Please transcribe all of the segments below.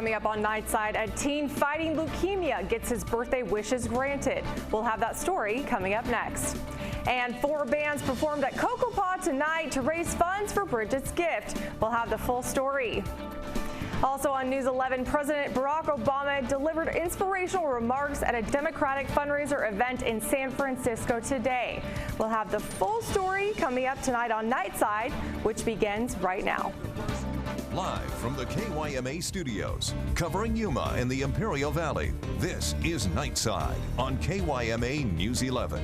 Coming up on Nightside, a teen fighting leukemia gets his birthday wishes granted. We'll have that story coming up next. And 4 bands performed at Cocoa Paw tonight to raise funds for Bridget's gift. We'll have the full story. Also on News 11, President Barack Obama delivered inspirational remarks at a Democratic fundraiser event in San Francisco today. We'll have the full story coming up tonight on Nightside, which begins right now. Live from the KYMA studios, covering Yuma and the Imperial Valley, this is Nightside on KYMA News 11.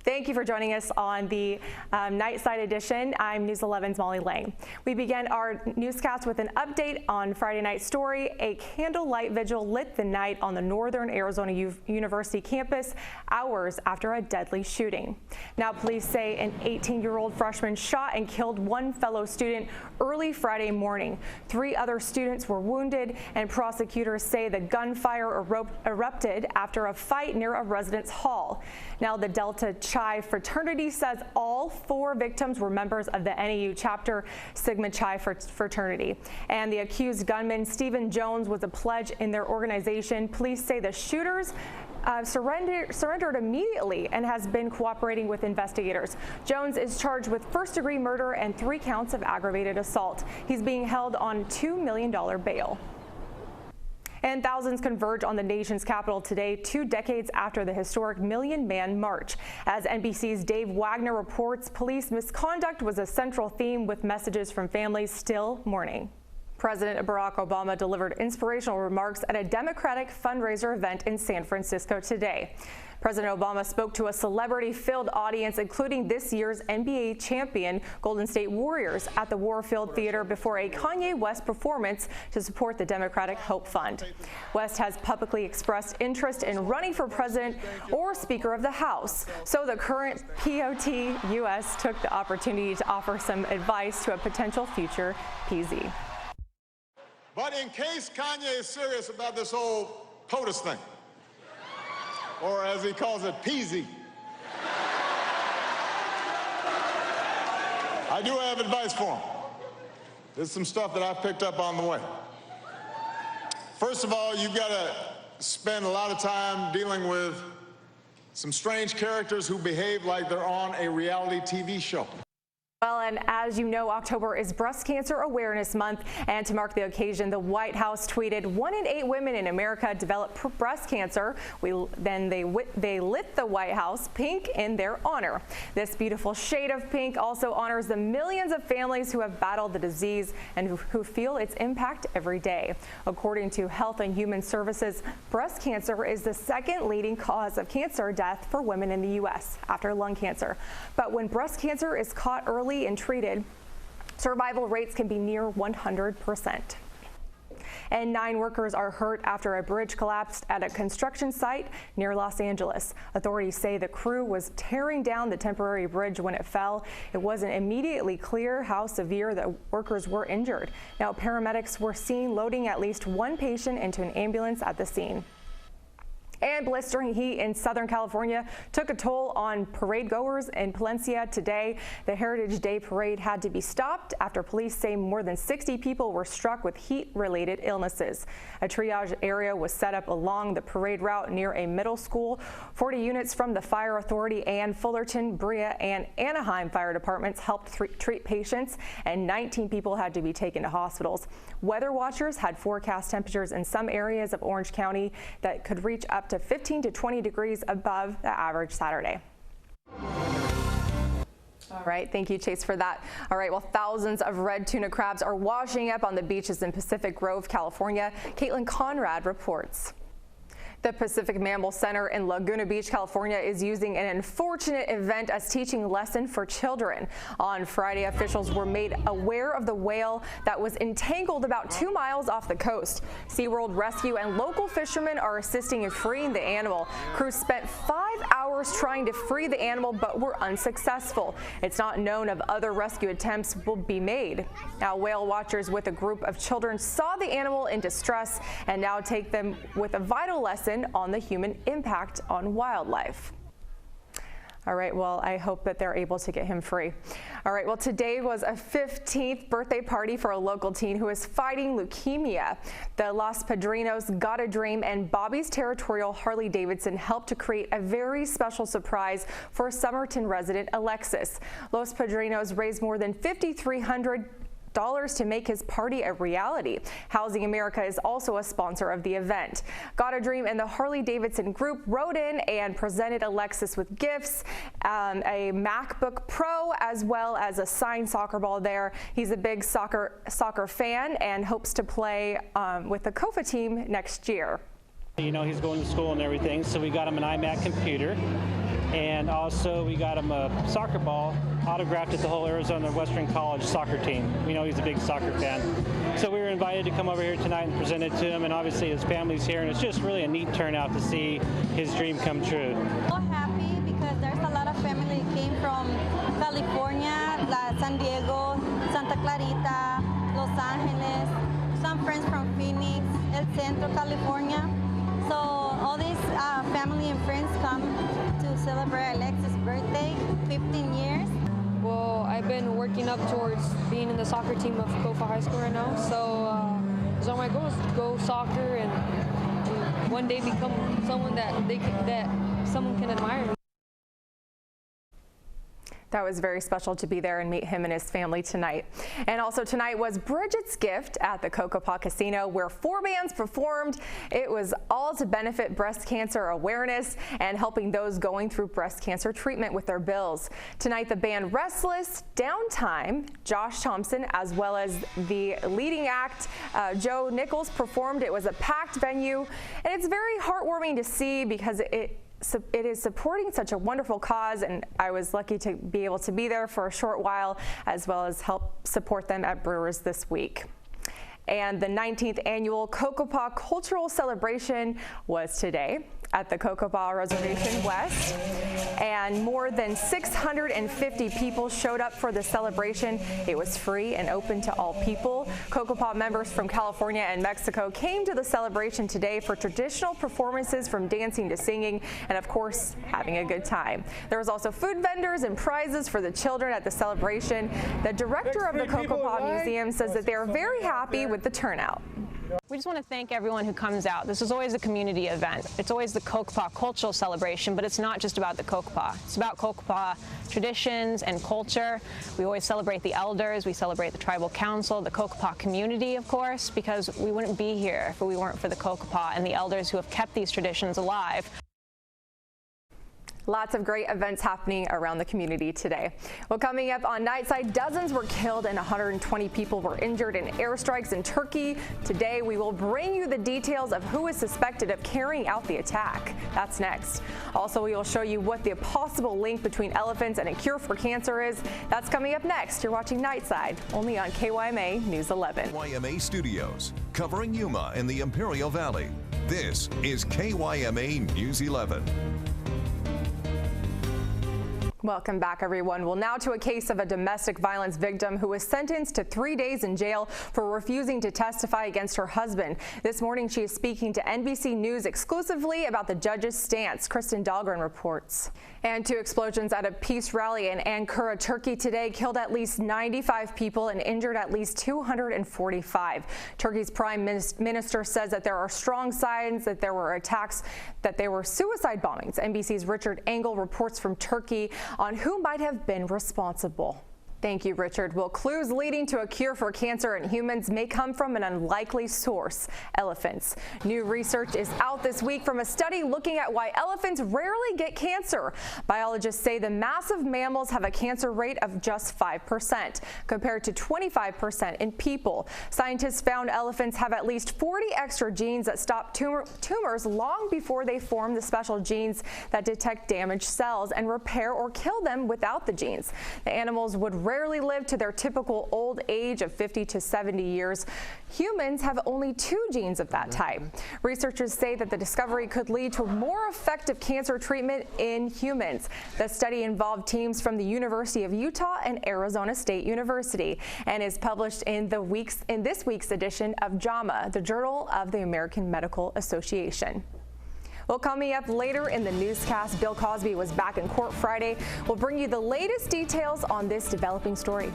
Thank you for joining us on the Nightside edition. I'm News 11's Molly Lange. We began our newscast with an update on Friday night's story. A candlelight vigil lit the night on the Northern Arizona University campus hours after a deadly shooting. Now, police say an 18-year-old freshman shot and killed 1 fellow student early Friday morning. 3 other students were wounded, and prosecutors say the gunfire erupted after a fight near a residence hall. Now, the Delta Chi fraternity says all 4 victims were members of the NAU chapter Sigma Chi fraternity. And the accused gunman, Stephen Jones, was a pledge in their organization. Police say the shooters surrendered immediately and has been cooperating with investigators. Jones is charged with first-degree murder and 3 counts of aggravated assault. He's being held on $2 million bail. And thousands converge on the nation's capital today, 2 decades after the historic Million Man March. As NBC's Dave Wagner reports, police misconduct was a central theme, with messages from families still mourning. President Barack Obama delivered inspirational remarks at a Democratic fundraiser event in San Francisco today. President Obama spoke to a celebrity-filled audience, including this year's NBA champion Golden State Warriors, at the Warfield Theater before a Kanye West performance to support the Democratic Hope Fund. West has publicly expressed interest in running for president or Speaker of the House, so the current POTUS took the opportunity to offer some advice to a potential future PZ. But in case Kanye is serious about this whole POTUS thing, or as he calls it, peasy, I do have advice for him. There's some stuff that I picked up on the way. First of all, you've got to spend a lot of time dealing with some strange characters who behave like they're on a reality TV show. Well, and as you know, October is Breast Cancer Awareness Month, and to mark the occasion, the White House tweeted 1 in 8 women in America develop breast cancer. They lit the White House pink in their honor. This beautiful shade of pink also honors the millions of families who have battled the disease and who feel its impact every day. According to Health and Human Services, breast cancer is the 2nd leading cause of cancer death for women in the U.S. after lung cancer. But when breast cancer is caught early and treated, survival rates can be near 100%. And 9 workers are hurt after a bridge collapsed at a construction site near Los Angeles. Authorities say the crew was tearing down the temporary bridge when it fell. It wasn't immediately clear how severe the workers were injured. Now, paramedics were seen loading at least 1 patient into an ambulance at the scene. And blistering heat in Southern California took a toll on parade goers in Palencia today. The Heritage Day parade had to be stopped after police say more than 60 people were struck with heat-related illnesses. A triage area was set up along the parade route near a middle school. 40 units from the Fire Authority and Fullerton, Brea, and Anaheim fire departments helped treat patients, and 19 people had to be taken to hospitals. Weather watchers had forecast temperatures in some areas of Orange County that could reach up to 15 to 20 degrees above the average Saturday. All right, thank you, Chase, for that. All right, well, thousands of red tuna crabs are washing up on the beaches in Pacific Grove, California. Caitlin Conrad reports. The Pacific Mammal Center in Laguna Beach, California is using an unfortunate event as teaching lesson for children. On Friday, officials were made aware of the whale that was entangled about 2 miles off the coast. SeaWorld Rescue and local fishermen are assisting in freeing the animal. Crews spent 5 hours trying to free the animal but were unsuccessful. It's not known if other rescue attempts will be made. Now, whale watchers with a group of children saw the animal in distress and now take them with a vital lesson on the human impact on wildlife. All right, well, I hope that they're able to get him free. All right, well, today was a 15th birthday party for a local teen who is fighting leukemia. The Los Padrinos, Got a Dream, and Bobby's Territorial Harley-Davidson helped to create a very special surprise for Somerton resident Alexis. Los Padrinos raised more than $5,300 to make his party a reality. Housing America is also a sponsor of the event. Got a Dream and the Harley-Davidson group wrote in and presented Alexis with gifts, a MacBook Pro, as well as a signed soccer ball there. He's a big soccer fan and hopes to play with the KOFA team next year. You know, he's going to school and everything, so we got him an iMac computer. And also we got him a soccer ball autographed at the whole Arizona Western College soccer team. We know he's a big soccer fan. So we were invited to come over here tonight and present it to him, and obviously his family's here, and it's just really a neat turnout to see his dream come true. So happy because there's a lot of family that came from California, San Diego, Santa Clarita, Los Angeles, some friends from Phoenix, El Centro, California. So all these family and friends come to celebrate Alexis' birthday, 15 years. Well, I've been working up towards being in the soccer team of KOFA High School right now. So my goal is to go soccer and one day become someone that someone can admire. That was very special to be there and meet him and his family tonight. And also tonight was Bridget's Gift at the Kokopah Casino, where 4 bands performed. It was all to benefit breast cancer awareness and helping those going through breast cancer treatment with their bills. Tonight, the band Restless, Downtime, Josh Thompson, as well as the leading act, Joe Nichols, performed. It was a packed venue, and it's very heartwarming to see because it is supporting such a wonderful cause, and I was lucky to be able to be there for a short while, as well as help support them at Brewers this week. And the 19th annual Kokopah Cultural Celebration was today at the Kokopah Reservation West, and more than 650 people showed up for the celebration. It was free and open to all people. Kokopah members from California and Mexico came to the celebration today for traditional performances, from dancing to singing, and of course having a good time. There was also food vendors and prizes for the children at the celebration. The director of the Kokopah Museum says that they are very happy with the turnout. We just want to thank everyone who comes out. This is always a community event. It's always the Kokopah Cultural Celebration, but it's not just about the Kokopah. It's about Kokopah traditions and culture. We always celebrate the elders. We celebrate the tribal council, the Kokopah community, of course, because we wouldn't be here if we weren't for the Kokopah and the elders who have kept these traditions alive. Lots of great events happening around the community today. Well, coming up on Nightside, dozens were killed and 120 people were injured in airstrikes in Turkey. Today, we will bring you the details of who is suspected of carrying out the attack. That's next. Also, we will show you what the possible link between elephants and a cure for cancer is. That's coming up next. You're watching Nightside, only on KYMA News 11. KYMA Studios, covering Yuma and the Imperial Valley. This is KYMA News 11. Welcome back, everyone. Well, now to a case of a domestic violence victim who was sentenced to 3 days in jail for refusing to testify against her husband. This morning, she is speaking to NBC News exclusively about the judge's stance. Kristen Dahlgren reports. And 2 explosions at a peace rally in Ankara, Turkey today killed at least 95 people and injured at least 245. Turkey's prime minister says that there are strong signs that there were attacks, that they were suicide bombings. NBC's Richard Engel reports from Turkey on who might have been responsible. Thank you, Richard. Well, clues leading to a cure for cancer in humans may come from an unlikely source: elephants. New research is out this week from a study looking at why elephants rarely get cancer. Biologists say the massive mammals have a cancer rate of just 5%, compared to 25% in people. Scientists found elephants have at least 40 extra genes that stop tumors long before they form the special genes that detect damaged cells and repair or kill them without the genes. The animals would rarely live to their typical old age of 50 to 70 years. Humans have only 2 genes of that type. Researchers say that the discovery could lead to more effective cancer treatment in humans. The study involved teams from the University of Utah and Arizona State University and is published in this week's edition of JAMA, the Journal of the American Medical Association. Well, coming up later in the newscast, Bill Cosby was back in court Friday. We'll bring you the latest details on this developing story.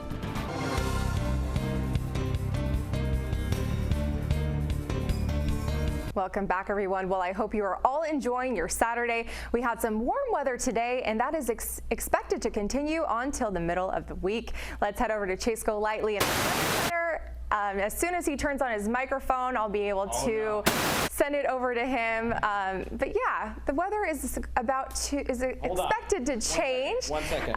Welcome back, everyone. Well, I hope you are all enjoying your Saturday. We had some warm weather today, and that is expected to continue until the middle of the week. Let's head over to Chase Golightly. As soon as he turns on his microphone, I'll be able to send it over to him. But yeah, the weather is expected to change. One second.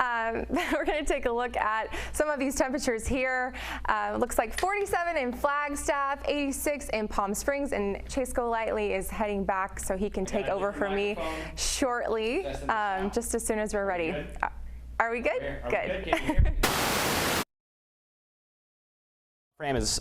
We're going to take a look at some of these temperatures here. Looks like 47 in Flagstaff, 86 in Palm Springs, and Chase Golightly is heading back so he can take over for me shortly, just as soon as we're ready. Are we good? Good. Can you hear me? Frame is,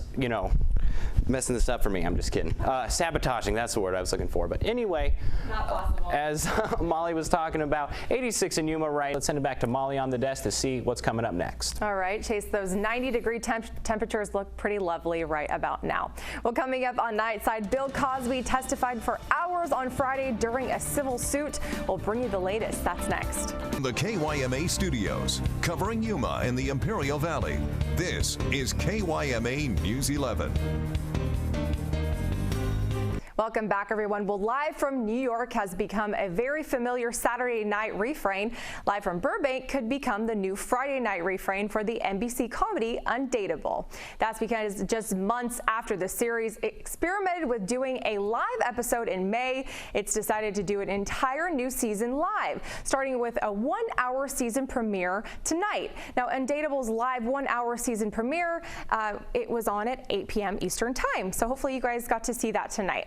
messing this up for me. I'm just kidding. Sabotaging, that's the word I was looking for. But anyway, Not possible. As Molly was talking about, 86 in Yuma, right? Let's send it back to Molly on the desk to see what's coming up next. All right, Chase, those 90-degree temperatures look pretty lovely right about now. Well, coming up on Nightside, Bill Cosby testified for hours on Friday during a civil suit. We'll bring you the latest. That's next. The KYMA studios, covering Yuma and the Imperial Valley. This is KYMA News 11. Welcome back, everyone. Well, Live from New York has become a very familiar Saturday night refrain. Live from Burbank could become the new Friday night refrain for the NBC comedy Undateable. That's because just months after the series experimented with doing a live episode in May, it's decided to do an entire new season live, starting with a 1-hour season premiere tonight. Now, Undateable's live 1-hour season premiere, it was on at 8 p.m. Eastern time. So hopefully you guys got to see that tonight.